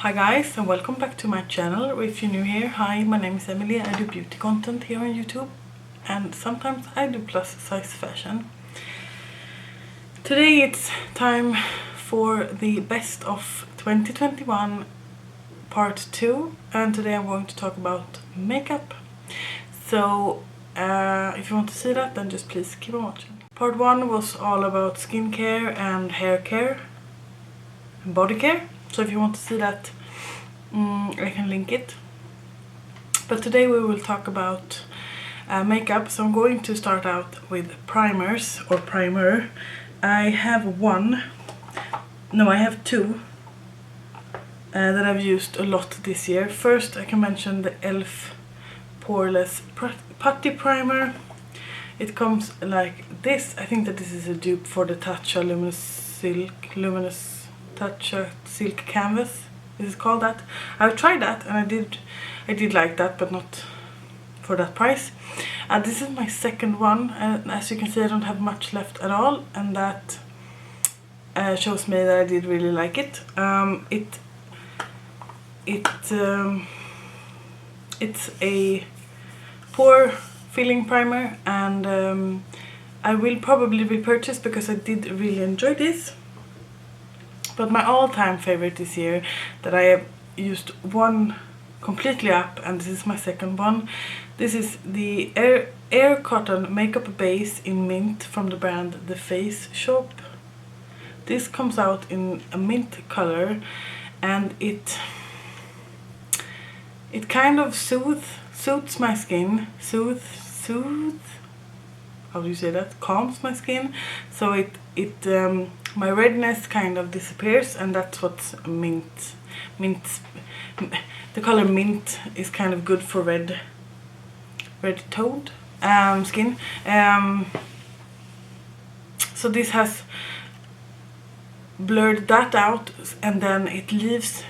Hi guys, and welcome back to my channel. If you're new here, hi, my name is Emily. I do beauty content here on YouTube and sometimes I do plus size fashion. Today it's time for the best of 2021 part 2, and today I'm going to talk about makeup. So if you want to see that, then just please keep on watching. Part 1 was all about skincare and hair care and body care. So if you want to see that, I can link it. But today we will talk about makeup. So I'm going to start out with primers or primer. I have two that I've used a lot this year. First I can mention the e.l.f. Poreless Potty primer. It comes like this. I think that this is a dupe for the Tatcha Luminous Tatcha Silk Canvas. This is called that. I've tried that and I did like that, but not for that price. This is my second one, and as you can see I don't have much left at all, and that shows me that I did really like it. It's a pore filling primer, and I will probably repurchase because I did really enjoy this. But my all-time favorite this year that I have used one completely up, and this is my second one. This is the Air Cotton Makeup Base in Mint from the brand The Face Shop. This comes out in a mint color, and it kind of soothes my skin. How do you say that? Calms my skin. So my redness kind of disappears, and that's what's mint. The color mint is kind of good for red toned skin. So this has blurred that out, and then it leaves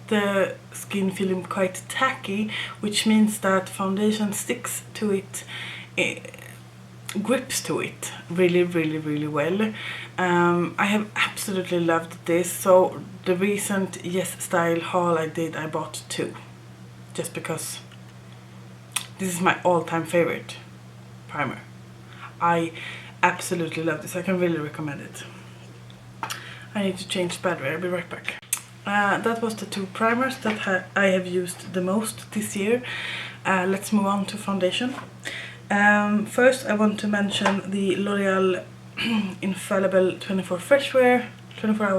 the skin feeling quite tacky, which means that foundation sticks to it, grips to it really well. I have absolutely loved this. So the recent Yes Style haul I did, I bought two, just because this is my all-time favorite primer. I absolutely love this. I can really recommend it. I need to change the battery. I'll be right back. That was the two primers that I have used the most this year. Let's move on to foundation. First I want to mention the L'Oreal Infallible 24-hour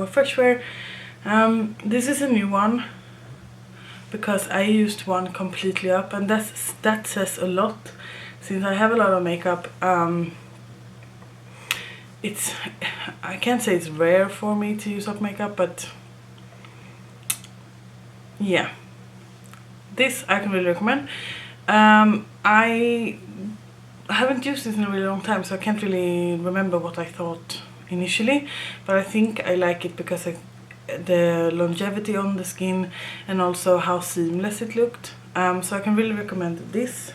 Freshware. This is a new one because I used one completely up, and that says a lot, since I have a lot of makeup. I can't say it's rare for me to use up makeup, but yeah, this I can really recommend. I haven't used this in a really long time, so I can't really remember what I thought initially, but I think I like it because the longevity on the skin and also how seamless it looked. So I can really recommend this.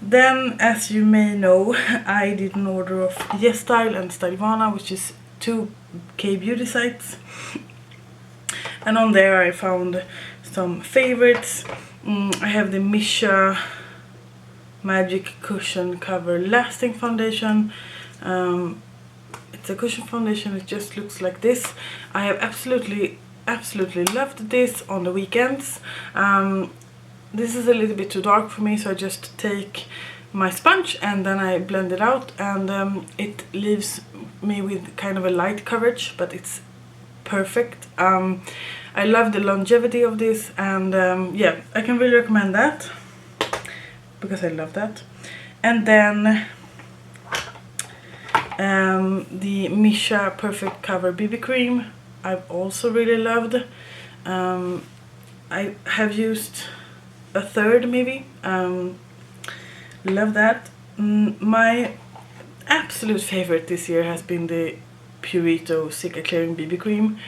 Then, as you may know, I did an order of Yes Style and Stylevana, which is two K-beauty sites. And on there I found some favorites. I have the Misha Magic Cushion Cover Lasting Foundation. It's a cushion foundation. It just looks like this. I have absolutely loved this on the weekends. This is a little bit too dark for me, so I just take my sponge and then I blend it out, and it leaves me with kind of a light coverage, but it's perfect. I love the longevity of this, and yeah, I can really recommend that because I love that. And then the Misha Perfect Cover BB Cream I've also really loved. I have used a third maybe. Love that. My absolute favorite this year has been the Purito Cica Clearing BB Cream.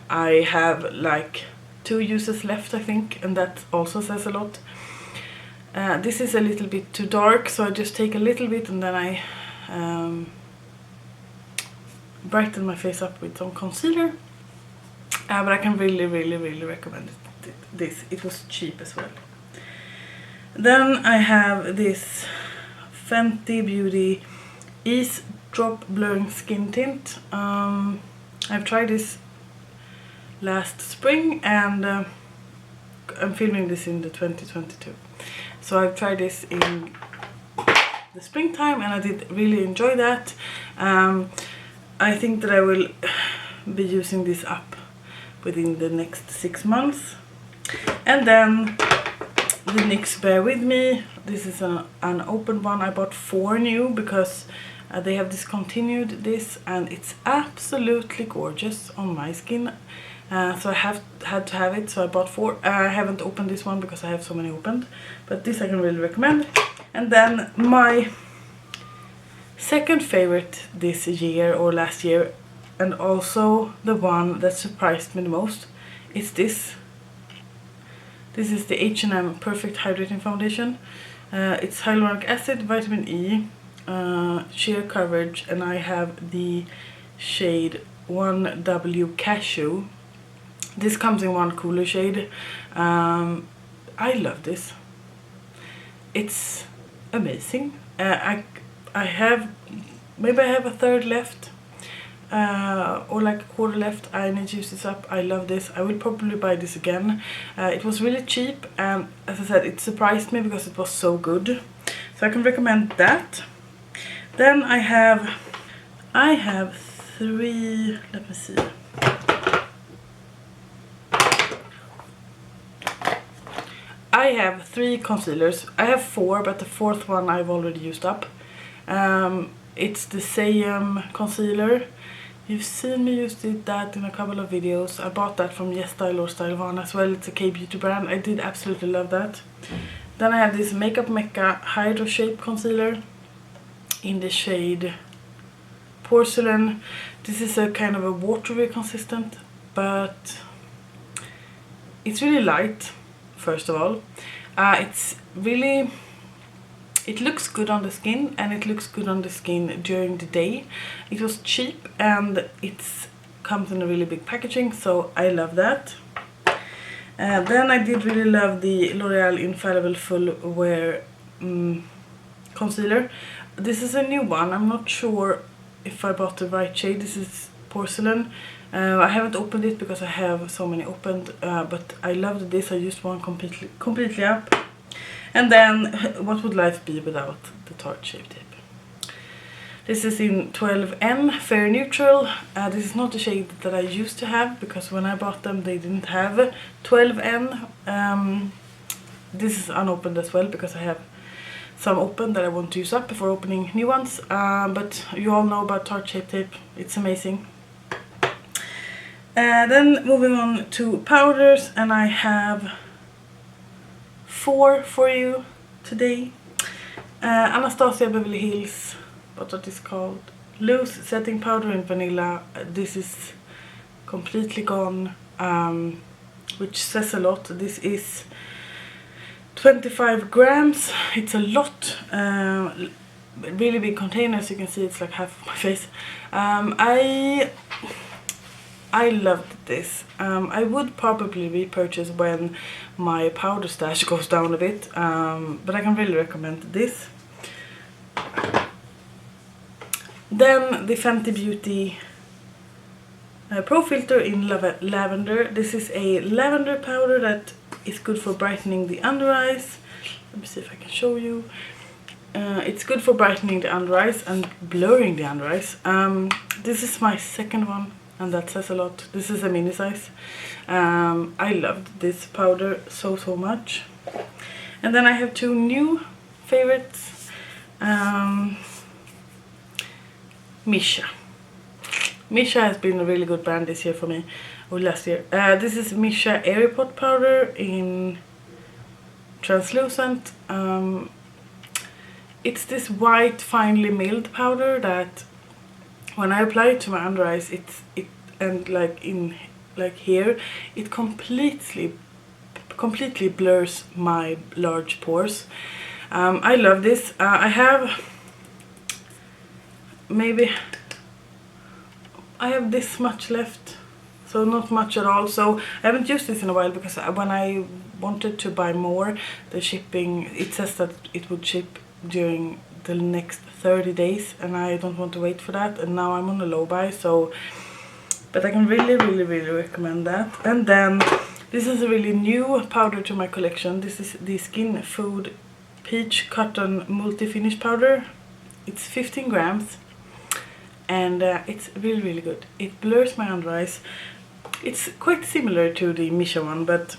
I have like 2 uses left, I think, and that also says a lot. This is a little bit too dark, so I just take a little bit and then I brighten my face up with some concealer. but I can really recommend this. It was cheap as well. Then I have this Fenty Beauty Ease Drop Blurring Skin Tint. I've tried this last spring, and I'm filming this in the 2022. So I've tried this in the springtime, and I did really enjoy that. I think that I will be using this up within the next 6 months. And then the NYX Bear With Me. This is an open one. I bought 4 new because they have discontinued this, and it's absolutely gorgeous on my skin. So I had to have it, so I bought 4. I haven't opened this one because I have so many opened, but this I can really recommend. And then my second favorite this year or last year, and also the one that surprised me the most, is this. This is the H&M Perfect Hydrating Foundation. It's hyaluronic acid, vitamin E, sheer coverage, and I have the shade 1W Cashew. This comes in one cooler shade. I love this. It's amazing. I have a third left, or like a quarter left. I need to use this up. I love this. I will probably buy this again. It was really cheap, and as I said, it surprised me because it was so good. So I can recommend that. Then I have 3. Let me see. I have 3 concealers. I have 4, but the 4th one I've already used up. It's the Same concealer. You've seen me use that in a couple of videos. I bought that from YesStyle or Stylevana as well. It's a K-beauty brand. I did absolutely love that. Then I have this Makeup Mecca Hydra Shape Concealer in the shade Porcelain. This is a kind of a watery consistent, but it's really light. First of all, it looks good on the skin, and it looks good on the skin during the day. It was cheap, and it comes in a really big packaging, so I love that. Then I did really love the L'Oreal Infallible Full Wear concealer. This is a new one. I'm not sure if I bought the right shade. This is Porcelain. I haven't opened it because I have so many opened, but I loved this. I used one completely up. And then, what would life be without the Tarte Shape Tape? This is in 12N, Fair Neutral. This is not the shade that I used to have, because when I bought them they didn't have 12N. This is unopened as well, because I have some open that I want to use up before opening new ones. But you all know about Tarte Shape Tape. It's amazing. Then moving on to powders, and I have 4 for you today. Anastasia Beverly Hills, what is called, loose setting powder in vanilla. This is completely gone, which says a lot. This is 25 grams. It's a lot. Really big container, as you can see. It's like half of my face. I loved this. I would probably repurchase when my powder stash goes down a bit, but I can really recommend this. Then the Fenty Beauty Pro Filter in Lavender. This is a lavender powder that is good for brightening the under eyes. Let me see if I can show you. It's good for brightening the under eyes and blurring the under eyes. This is my second one, and that says a lot. This is a mini size. I loved this powder so much. And then I have 2 new favorites. Misha. Misha has been a really good brand this year for me, or last year. This is Misha Airy Pot powder in translucent. It's this white finely milled powder that when I apply it to my under eyes, and like here, it completely blurs my large pores. I love this. I have this much left, so not much at all. So I haven't used this in a while because when I wanted to buy more, the shipping, it says that it would ship during the next 30 days and I don't want to wait for that, and now I'm on a low buy, so but I can really recommend that. And then this is a really new powder to my collection. This is the Skin Food Peach Cotton Multi-Finish Powder. It's 15 grams and it's really good. It blurs my under eyes. It's quite similar to the Misha one, but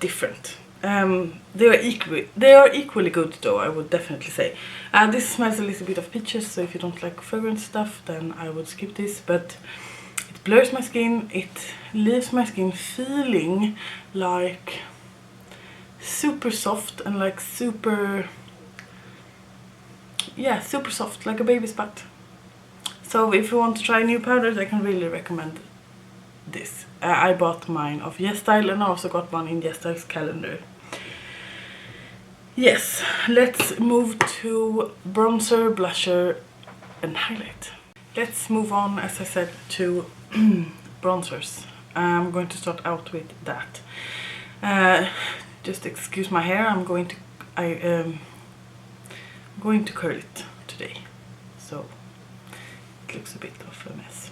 different. They are equally good though, I would definitely say. This smells a little bit of peaches, so if you don't like fragrance stuff, then I would skip this. But it blurs my skin. It leaves my skin feeling like super soft and like super soft, like a baby's butt. So if you want to try new powders, I can really recommend this. I bought mine off YesStyle and I also got one in YesStyle's calendar. Yes, let's move to bronzer, blusher and highlight. Let's move on, as I said, to bronzers. I'm going to start out with that. Just excuse my hair, I'm going to curl it today, so it looks a bit of a mess.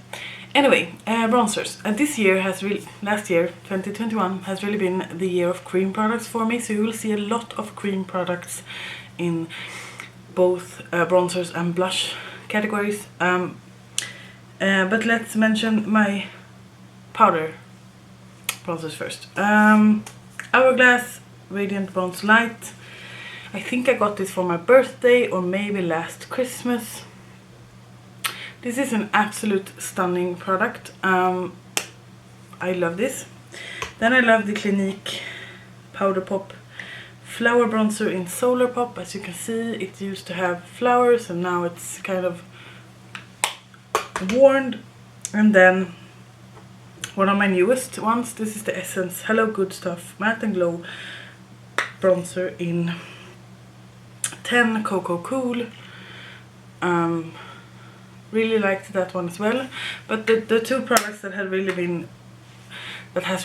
Anyway, bronzers. Last year, 2021, has really been the year of cream products for me, so you will see a lot of cream products in both bronzers and blush categories. But let's mention my powder bronzers first. Hourglass Radiant Bronze Light. I think I got this for my birthday or maybe last Christmas. This is an absolute stunning product. I love this. Then I love the Clinique Powder Pop Flower Bronzer in Solar Pop. As you can see, it used to have flowers and now it's kind of worn. And then one of my newest ones, this is the Essence Hello Good Stuff Matte and Glow Bronzer in 10 Cocoa Cool. Really liked that one as well. But the two products that has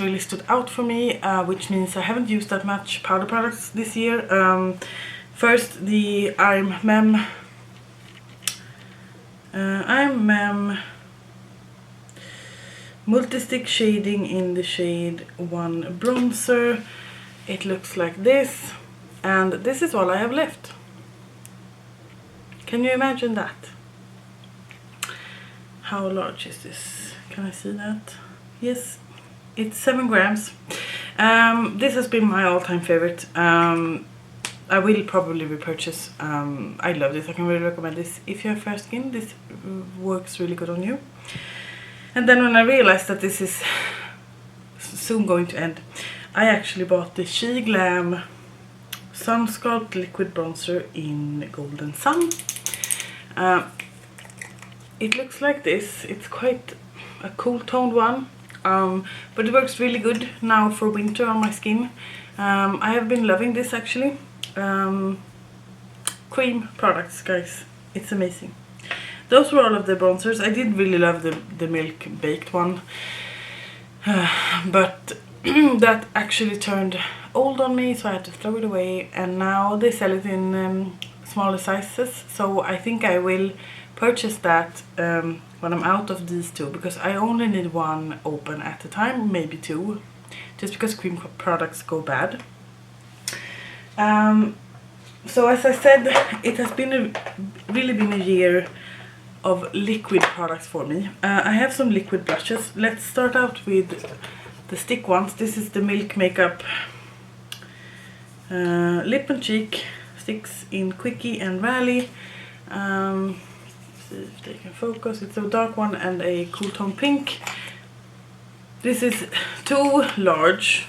really stood out for me, which means I haven't used that much powder products this year. First, the I'm Mem Multi-Stick Shading in the shade 1 Bronzer. It looks like this, and this is all I have left. Can you imagine that? How large is this? Can I see that? Yes, it's 7 grams. This has been my all-time favorite. I will probably repurchase. I love this. I can really recommend this. If you have fair skin, this works really good on you. And then when I realized that this is soon going to end, I actually bought the She Glam Sun Sculpt Liquid Bronzer in Golden Sun. It looks like this. It's quite a cool toned one, but it works really good now for winter on my skin. I have been loving this actually. Cream products, guys. It's amazing. Those were all of the bronzers. I did really love the Milk Baked one, but that actually turned old on me, so I had to throw it away. And now they sell it in smaller sizes, so I think I will purchase that when I'm out of these two, because I only need one open at a time, maybe two, just because cream products go bad. So as I said, it has been really been a year of liquid products for me. I have some liquid blushes. Let's start out with the stick ones. This is the Milk Makeup Lip and Cheek sticks in Quickie and Rally. See if they can focus. It's a dark one and a cool tone pink. This is too large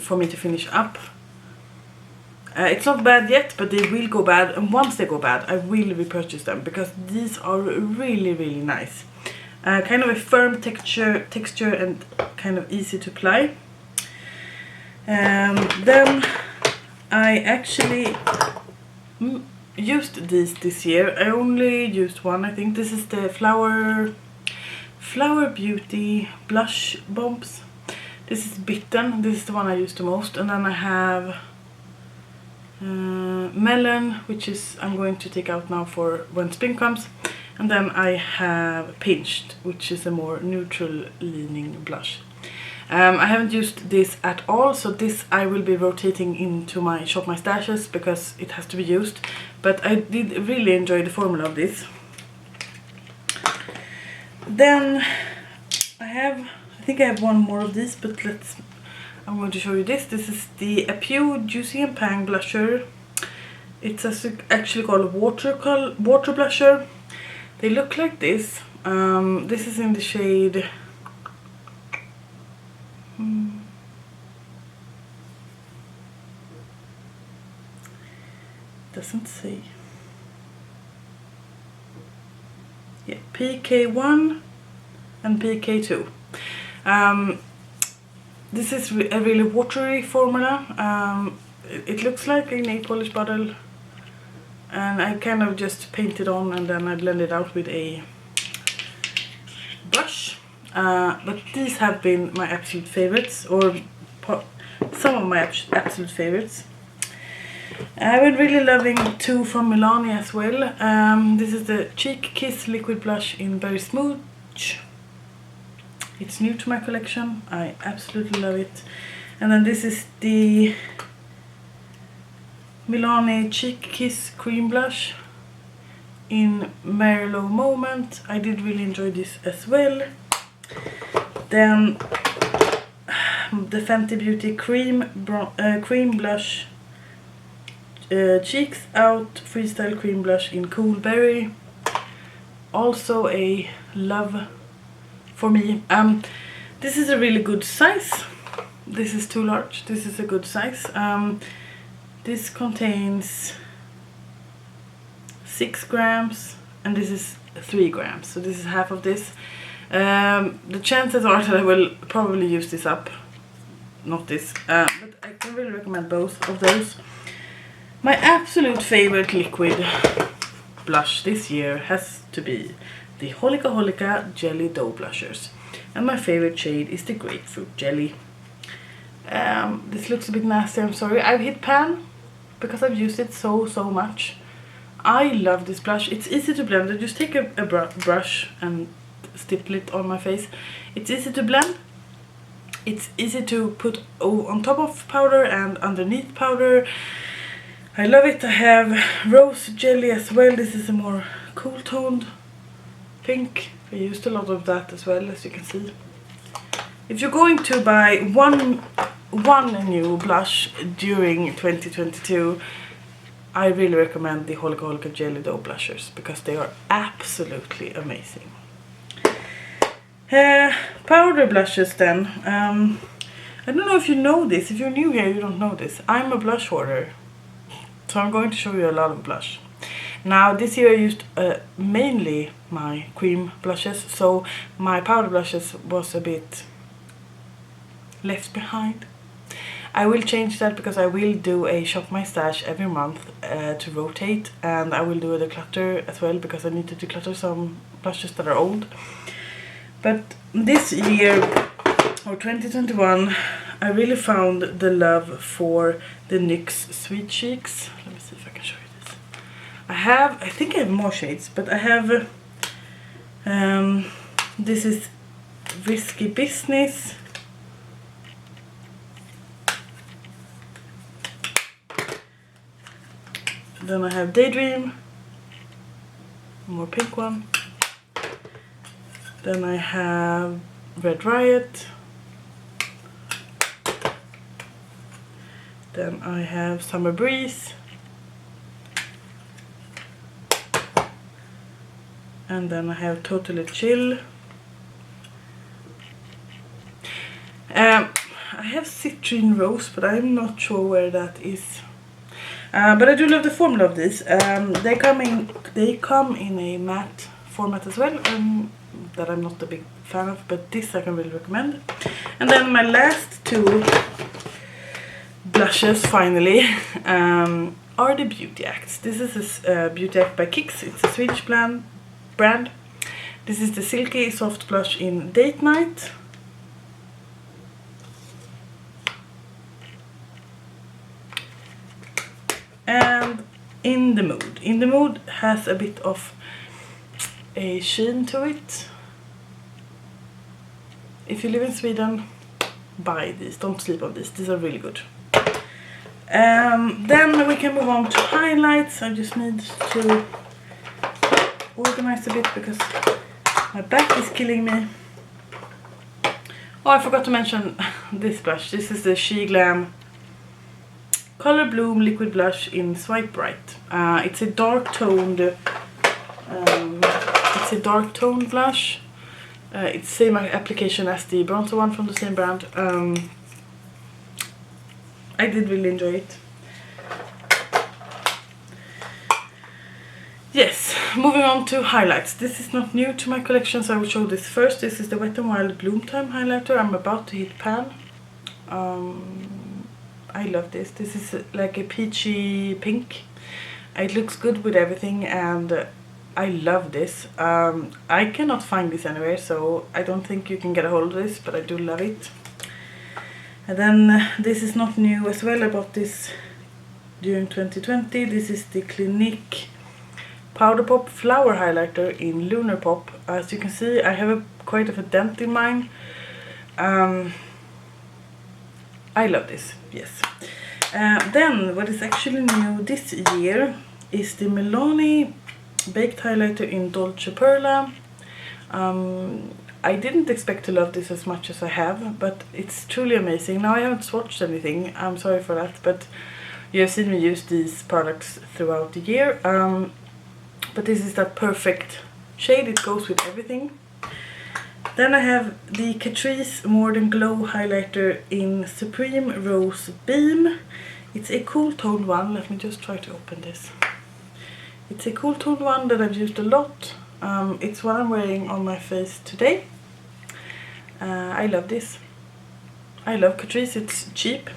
for me to finish up. It's not bad yet, but they will go bad, and once they go bad I will repurchase them, because these are really nice. Kind of a firm texture and kind of easy to apply. Then I actually used these this year. I only used one, I think. This is the Flower Flower Beauty blush bombs. This is Bitten, this is the one I use the most. And then I have Melon, which is I'm going to take out now for when spring comes. And then I have Pinched, which is a more neutral leaning blush. I haven't used this at all, so this I will be rotating into my Shop My Stashes because it has to be used. But I did really enjoy the formula of this. Then I think I have one more of these, but I'm going to show you this. This is the Apu Juicy and Pang blusher. It's actually called water blusher. They look like this. This is in the shade doesn't say. Yeah, PK1 and PK2. This is a really watery formula. It looks like a nail polish bottle, and I kind of just paint it on and then I blend it out with a brush. But these have been my absolute favorites, or some of my absolute favorites. I've been really loving two from Milani as well. This is the Cheek Kiss Liquid Blush in Berry Smooch. It's new to my collection. I absolutely love it. And then this is the Milani Cheek Kiss Cream Blush in Merlot Moment. I did really enjoy this as well. Then the Fenty Beauty Cream Blush Cheeks Out Freestyle Cream Blush in Cool Berry. Also a love for me. This is a really good size. This is too large. This is a good size. This contains 6 grams and this is 3 grams. So this is half of this. The chances are that I will probably use this up. Not this. But I can really recommend both of those. My absolute favorite liquid blush this year has to be the Holika Jelly Dough Blushers. And my favorite shade is the Grapefruit Jelly. This looks a bit nasty, I'm sorry. I've hit pan because I've used it so much. I love this blush. It's easy to blend. I just take a brush and stipple it on my face. It's easy to blend. It's easy to put on top of powder and underneath powder. I love it. I have Rose Jelly as well. This is a more cool toned pink. I used a lot of that as well, as you can see. If you're going to buy one new blush during 2022, I really recommend the Holika Jelly Dough Blushers because they are absolutely amazing. Powder blushes then. I don't know if you know this. If you're new here, you don't know this. I'm a blush hoarder. So I'm going to show you a lot of blush. Now this year I used mainly my cream blushes, so my powder blushes was a bit left behind. I will change that because I will do a Shop My Stash every month to rotate, and I will do a declutter as well because I need to declutter some blushes that are old. But this year, or 2021, I really found the love for the NYX Sweet Cheeks. Let me see if I can show you this. I think I have more shades, but I have, this is Risky Business. Then I have Daydream, more pink one. Then I have Red Riot. Then I have Summer Breeze. And then I have Totally Chill. I have Citrine Rose, but I'm not sure where that is. But I do love the formula of these. They come in a matte format as well, that I'm not a big fan of, but this I can really recommend. And then my last two blushes finally are the Beauty Acts. This is a Beauty Act by Kix. It's a Swedish brand. This is the Silky Soft Blush in Date Night. And In the Mood. In the Mood has a bit of a sheen to it. If you live in Sweden, buy these. Don't sleep on these. These are really good. Then we can move on to highlights. I just need to organize a bit because my back is killing me. Oh, I forgot to mention this blush. This is the She Glam Color Bloom Liquid Blush in Swipe Bright. It's a dark toned blush. It's same application as the bronzer one from the same brand. I did really enjoy it. Yes, moving on to highlights. This is not new to my collection, so I will show this first. This is the Wet n Wild Bloom Time highlighter. I'm about to hit pan. I love this. This is like a peachy pink. It looks good with everything, and I love this. I cannot find this anywhere, so I don't think you can get a hold of this, but I do love it. And then this is not new as well. I bought this during 2020. This is the Clinique Powder Pop Flower Highlighter in Lunar Pop. As you can see, I have quite of a dent in mine. I love this, yes. Then what is actually new this year is the Milani Baked Highlighter in Dolce Perla. I didn't expect to love this as much as I have, but it's truly amazing. Now I haven't swatched anything, I'm sorry for that, but you have seen me use these products throughout the year. But this is that perfect shade, it goes with everything. Then I have the Catrice More Than Glow highlighter in Supreme Rose Beam. It's a cool toned one. Let me just try to open this. It's a cool toned one that I've used a lot. It's what I'm wearing on my face today. I love this. I love Catrice, it's cheap.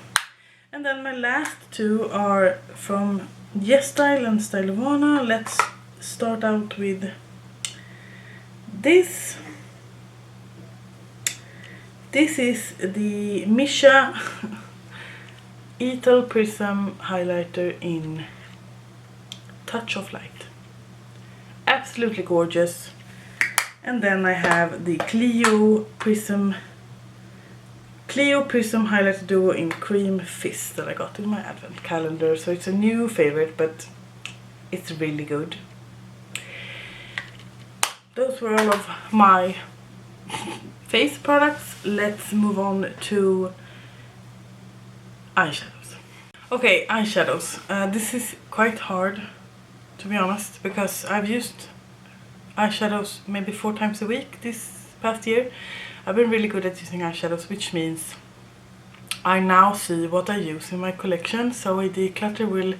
And then my last two are from YesStyle and Stylovana. Let's start out with this. This is the Misha Ital Prism highlighter in Touch of Light. Absolutely gorgeous. And then I have the Clio Prism highlighter duo in Cream Fizz that I got in my advent calendar. So it's a new favorite, but it's really good. Those were all of my face products. Let's move on to eyeshadows. Okay, eyeshadows. This is quite hard, to be honest, because I've used eyeshadows maybe 4 times a week this past year. I've been really good at using eyeshadows, which means I now see what I use in my collection, so a declutter will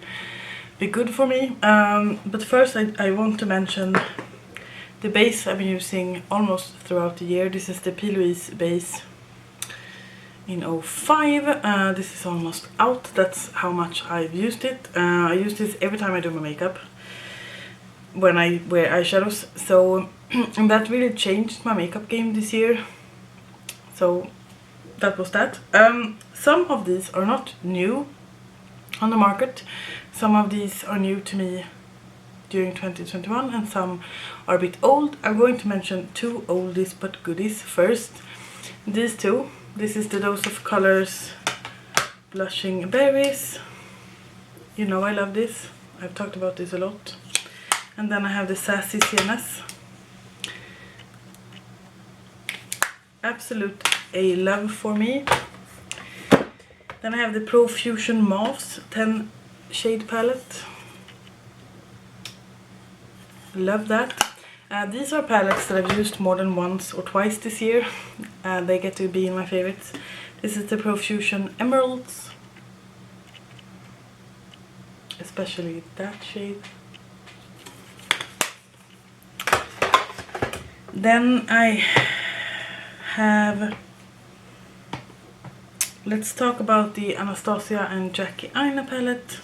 be good for me. But first I want to mention the base I've been using almost throughout the year. This is the P. Louise base in 05. This is almost out. That's how much I've used it. I use this every time I do my makeup when I wear eyeshadows. So and that really changed my makeup game this year. So that was that. Some of these are not new on the market. Some of these are new to me during 2021 and some are a bit old. I'm going to mention 2 oldies but goodies first. These two. This is the Dose of Colors Blushing Berries. You know I love this. I've talked about this a lot. And then I have the Sassy Sienas. Absolute a love for me. Then I have the Pro Fusion Mauves 10 shade palette. Love that. These are palettes that I've used more than once or twice this year. They get to be in my favorites. This is the Pro Fusion Emeralds. Especially that shade. Then I have... Let's talk about the Anastasia and Jackie Aina palette.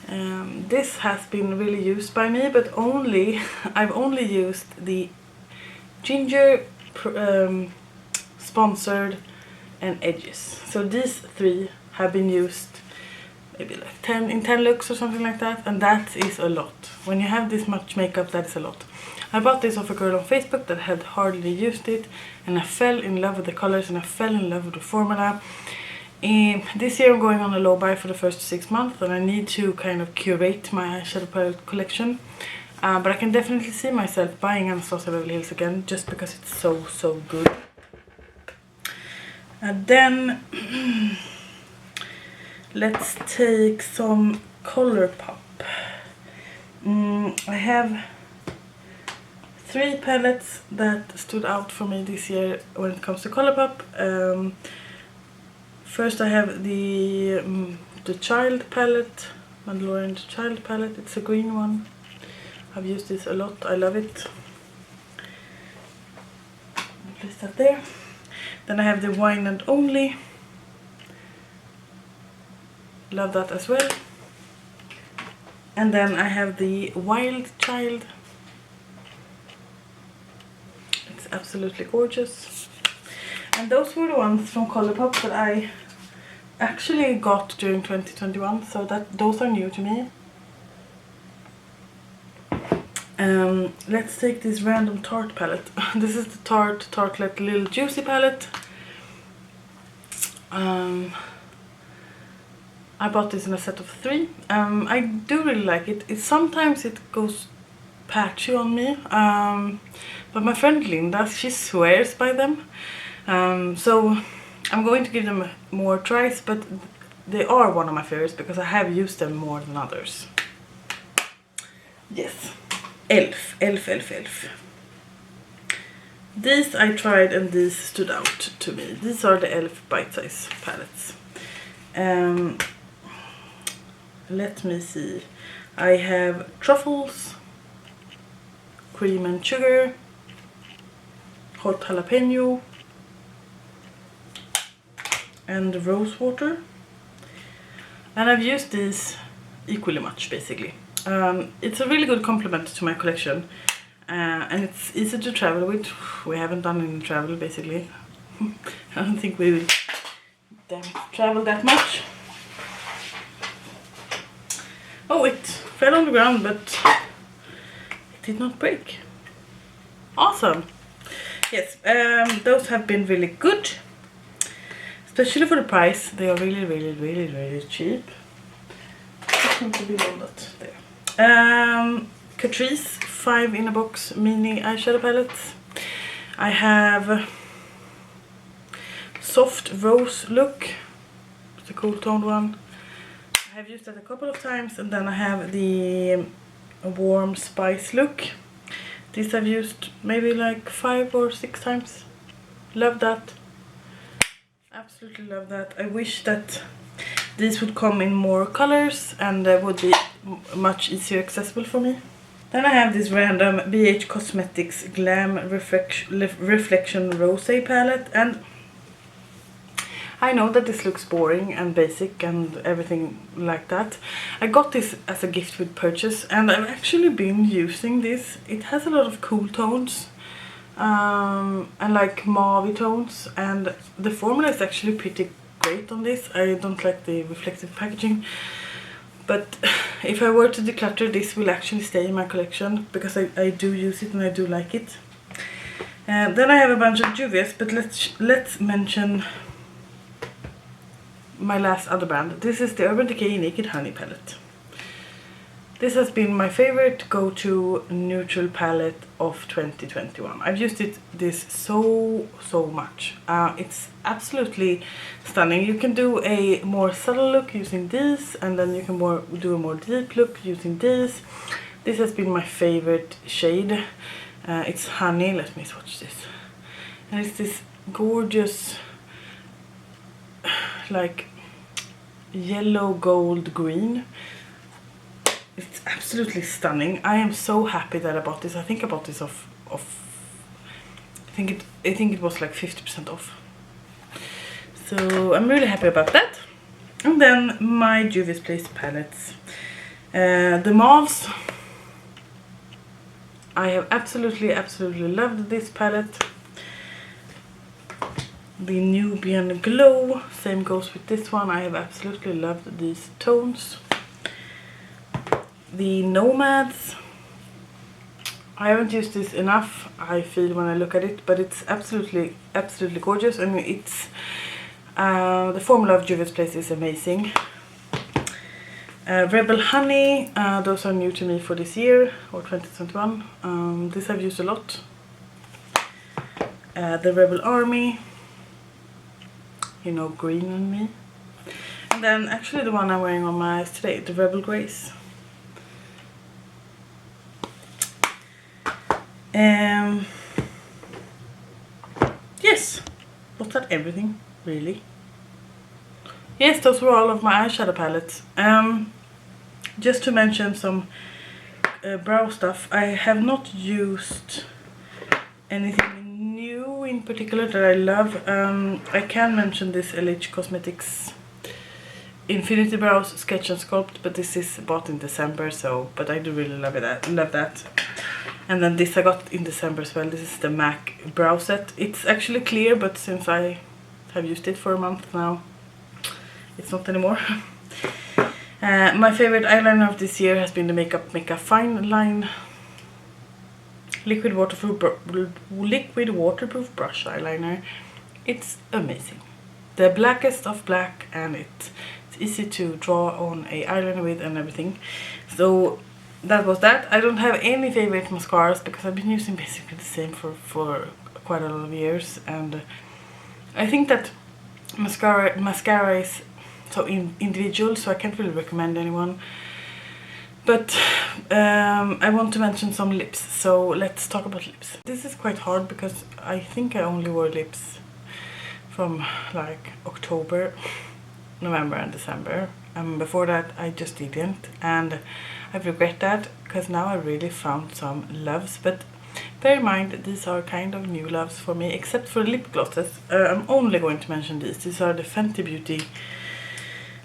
This has been really used by me, but I've only used the Ginger, Sponsored and Edges. So these 3 have been used maybe like 10 looks or something like that, and that is a lot. When you have this much makeup, that is a lot. I bought this off a girl on Facebook that had hardly used it, and I fell in love with the colors and I fell in love with the formula. This year I'm going on a low buy for the first 6 months, and I need to kind of curate my eyeshadow palette collection. But I can definitely see myself buying Anastasia Beverly Hills again, just because it's so good. And then let's take some Colourpop. I have 3 palettes that stood out for me this year when it comes to Colourpop. First I have the Child palette, Mandalorian Child palette. It's a green one. I've used this a lot. I love it. Place that there. Then I have the Wine and Only. Love that as well. And then I have the Wild Child. It's absolutely gorgeous. And those were the ones from Colourpop that I actually got during 2021, so those are new to me. Let's take this random Tarte palette. This is the Tarte Tartlet Little Juicy palette. I bought this in a set of 3. I do really like it. Sometimes it goes patchy on me, but my friend Linda, she swears by them. So I'm going to give them more tries, but they are one of my favorites because I have used them more than others. Yes, Elf. These I tried and these stood out to me. These are the Elf Bite Size palettes. Let me see. I have Truffles, Cream and Sugar, Hot Jalapeno, and Rose Water. And I've used these equally much, basically. It's a really good complement to my collection, and it's easy to travel with. We haven't done any travel, basically. I don't think we will travel that much. Oh, it fell on the ground, but it did not break. Awesome. Yes, those have been really good, especially for the price. They are really cheap. Just going to be on that there. Catrice 5 in a box mini eyeshadow palettes. I have Soft Rose Look. It's a cool toned one. I have used that a couple of times, and then I have the Warm Spice Look. This I've used maybe like 5 or 6 times. Love that. Absolutely love that. I wish that these would come in more colors and would be much easier accessible for me. Then I have this random BH Cosmetics Glam Reflection Rosé palette, and I know that this looks boring and basic and everything like that. I got this as a gift with purchase, and I've actually been using this. It has a lot of cool tones and like mauve tones, and the formula is actually pretty great on this. I don't like the reflective packaging, but if I were to declutter, this will actually stay in my collection because I do use it and I do like it. Then I have a bunch of Juvias, but let's mention my last other brand. This is the Urban Decay Naked Honey palette. This has been my favorite go-to neutral palette of 2021. I've used this so much. It's absolutely stunning. You can do a more subtle look using these, and then you can do a more deep look using these. This has been my favorite shade. It's Honey. Let me swatch this. And it's this gorgeous, like yellow gold green. It's absolutely stunning. I am so happy that I bought this. I think I bought this off I think it was like 50% off. So I'm really happy about that. And then my Juvia's Place palettes. The mauves. I have absolutely loved this palette. The Nubian Glow, same goes with this one. I have absolutely loved these tones. The Nomads. I haven't used this enough, I feel, when I look at it, but it's absolutely gorgeous, and it's the formula of Juvia's Place is amazing. Rebel Honey, those are new to me for this year, or 2021. This I've used a lot. The Rebel Army, you know, green on me. And then actually the one I'm wearing on my eyes today, the Rebel Grace. Yes, was that everything, really? Yes, those were all of my eyeshadow palettes. Just to mention some brow stuff, I have not used anything new in particular that I love. I can mention this LH Cosmetics Infinity Brows Sketch and Sculpt, but this is bought in December, so, but I do really love that. And then this I got in December as well. This is the MAC brow set. It's actually clear, but since I have used it for a month now, it's not anymore. My favorite eyeliner of this year has been the Makeup Mecca Fine Line liquid waterproof brush eyeliner. It's amazing. The blackest of black, and it's easy to draw on a eyeliner with and everything. So that was that. I don't have any favorite mascaras because I've been using basically the same for quite a lot of years, and I think that mascara is so individual, so I can't really recommend anyone. But I want to mention some lips, so let's talk about lips. This is quite hard because I think I only wore lips from like October, November and December. Before that I just didn't, and I regret that because now I really found some loves. But bear in mind, these are kind of new loves for me, except for lip glosses. I'm only going to mention these. These are the Fenty Beauty,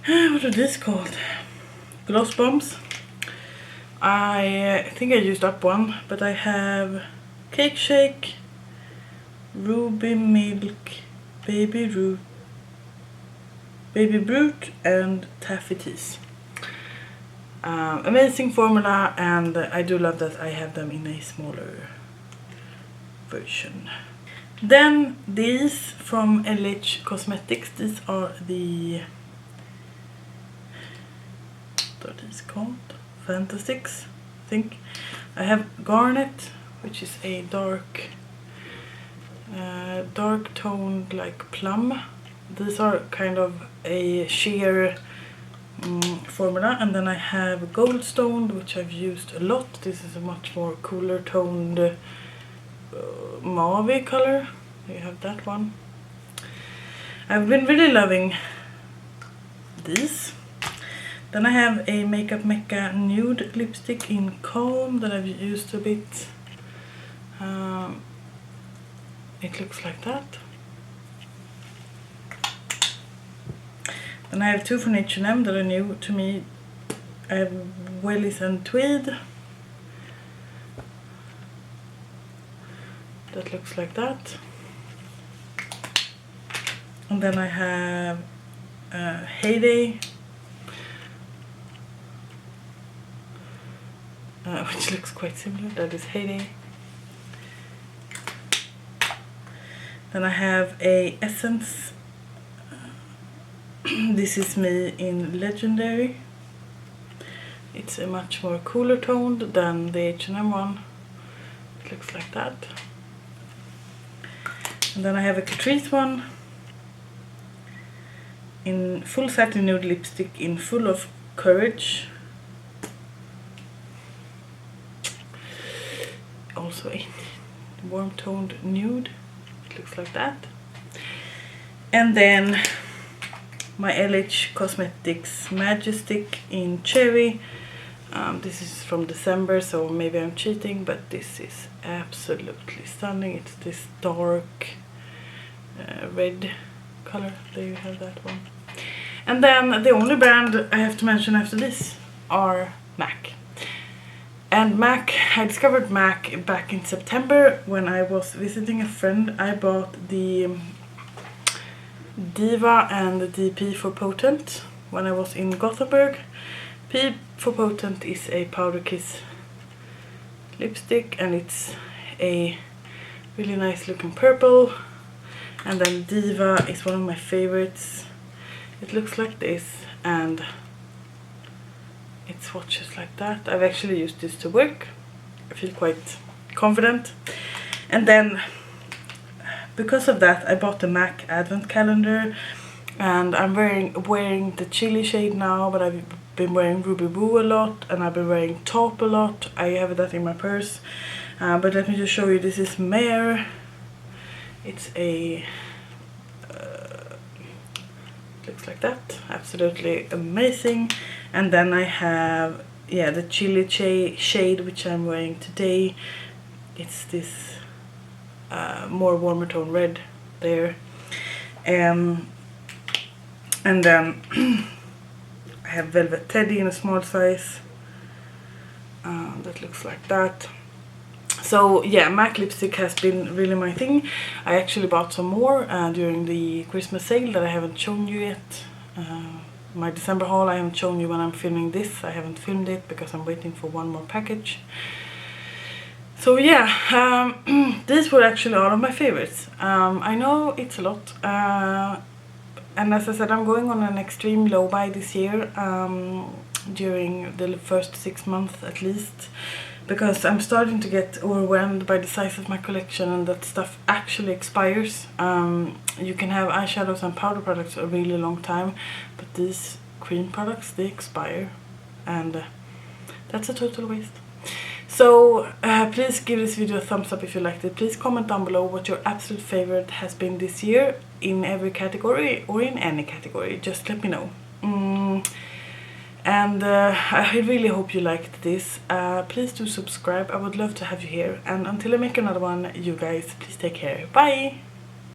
what are these called? Gloss bombs. I think I used up one, but I have Cake Shake, Ruby Milk, Baby Brute and Taffy Teas. Amazing formula, and I do love that I have them in a smaller version. Then these from LH Cosmetics. These are the, what are these called? Fantastics, I think. I have Garnet, which is a dark toned like plum. These are kind of a sheer formula. And then I have Goldstoned, which I've used a lot. This is a much more cooler toned mauve color. You have that one. I've been really loving these. Then I have a Makeup Mecca nude lipstick in Calm that I've used a bit. It looks like that. Then I have two from H&M that are new to me. I have Wellies and Tweed. That looks like that. And then I have Heyday, which looks quite similar. That is Heyday. Then I have a Essence. This is me in Legendary. It's a much more cooler toned than the H&M one. It looks like that. And then I have a Catrice one in full satin nude lipstick in Full of Courage. Also a warm toned nude. It looks like that. And then my LH Cosmetics Majestic in Cherry. This is from December, so maybe I'm cheating, but this is absolutely stunning. It's this dark red color. There you have that one. And then the only brand I have to mention after this are MAC. And MAC, I discovered MAC back in September when I was visiting a friend. I bought the Diva and the DP for Potent when I was in Gothenburg. P for Potent is a powder kiss lipstick, and it's a really nice looking purple. And then Diva is one of my favorites. It looks like this, and it swatches like that. I've actually used this to work. I feel quite confident. And then because of that, I bought the MAC advent calendar, and I'm wearing the chili shade now, but I've been wearing Ruby Woo a lot, and I've been wearing Taupe a lot. I have that in my purse. But let me just show you. This is Mare. It's a looks like that. Absolutely amazing. And then I have, yeah, the chili shade, which I'm wearing today. It's this more warmer tone red there. And then I have Velvet Teddy in a small size. That looks like that. So yeah, MAC lipstick has been really my thing. I actually bought some more during the Christmas sale that I haven't shown you yet. My December haul I haven't shown you when I'm filming this. I haven't filmed it because I'm waiting for one more package. So yeah, these were actually all of my favorites. I know it's a lot. And as I said, I'm going on an extreme low buy this year. During the first 6 months at least. Because I'm starting to get overwhelmed by the size of my collection, and that stuff actually expires. You can have eyeshadows and powder products a really long time, but these cream products, they expire, and that's a total waste. So please give this video a thumbs up if you liked it. Please comment down below what your absolute favorite has been this year in every category or in any category. Just let me know. And I really hope you liked this. Please do subscribe. I would love to have you here. And until I make another one, you guys, please take care. Bye!